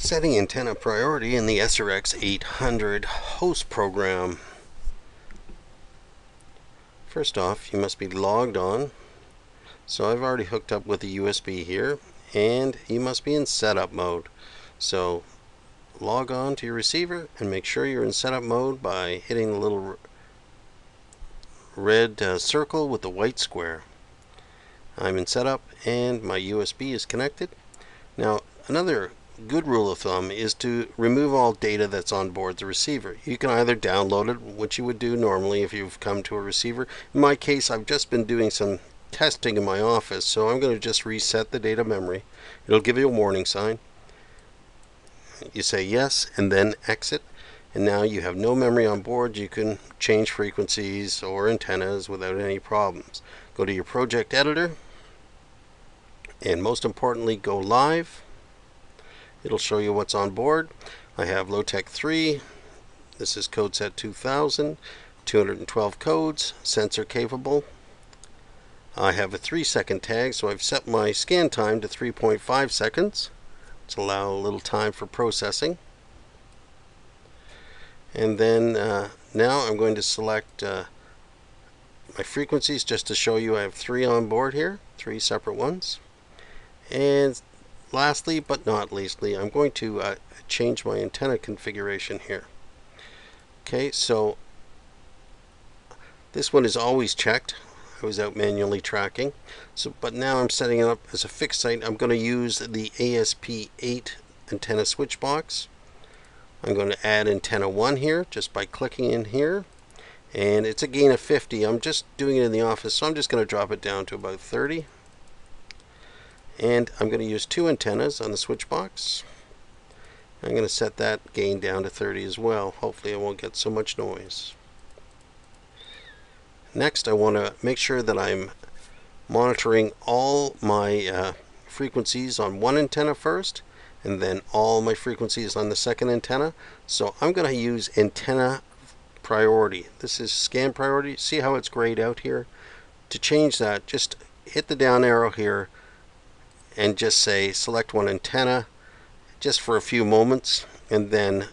Setting antenna priority in the SRX800 host program. First off, you must be logged on. So I've already hooked up with the USB here, and you must be in setup mode. So log on to your receiver and make sure you're in setup mode by hitting the little red circle with the white square. I'm in setup and my USB is connected. Now, another good rule of thumb is to remove all data that's on board the receiver. You can either download it, which you would do normally if you've come to a receiver. In my case, I've just been doing some testing in my office, so I'm going to just reset the data memory. It'll give you a warning sign. You say yes and then exit, and now you have no memory on board. You can change frequencies or antennas without any problems. Go to your project editor, and most importantly, go live. It'll show you what's on board. I have Low-Tech 3. This is code set 2000, 212 codes, sensor capable. I have a 3-second tag, so I've set my scan time to 3.5 seconds to allow a little time for processing. And then now I'm going to select my frequencies just to show you I have 3 on board here, 3 separate ones. And lastly, but not leastly, I'm going to change my antenna configuration here. Okay, so this one is always checked. I was out manually tracking. But now I'm setting it up as a fixed site. I'm going to use the ASP8 antenna switchbox. I'm going to add antenna 1 here just by clicking in here. And it's a gain of 50. I'm just doing it in the office, so I'm just going to drop it down to about 30. And I'm going to use 2 antennas on the switchbox. I'm going to set that gain down to 30 as well. Hopefully I won't get so much noise. Next, I want to make sure that I'm monitoring all my frequencies on one antenna first, and then all my frequencies on the second antenna. So I'm going to use antenna priority. This is scan priority. See how it's grayed out here? To change that, just hit the down arrow here and just say select one antenna just for a few moments, and then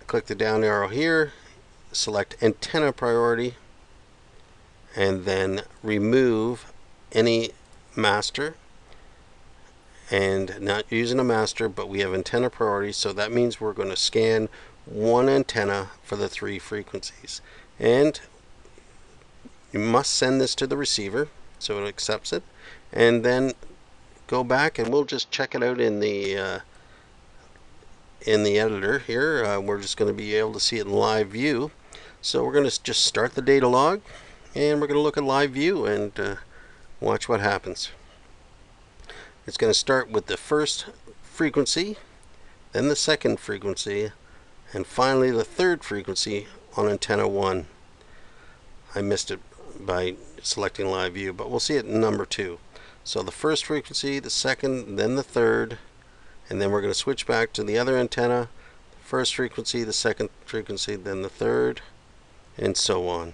click the down arrow here, select antenna priority, and then remove any master. And not using a master, but we have antenna priority, so that means we're going to scan one antenna for the 3 frequencies. And you must send this to the receiver so it accepts it, and then go back and we'll just check it out in the editor here. We're just going to be able to see it in live view. So we're going to just start the data log, and we're going to look at live view and watch what happens. It's going to start with the first frequency, then the second frequency, and finally the third frequency on antenna 1. I missed it by selecting live view, but we'll see it in number 2. So the first frequency, the second, then the third, and then we're going to switch back to the other antenna. First frequency, the second frequency, then the third, and so on.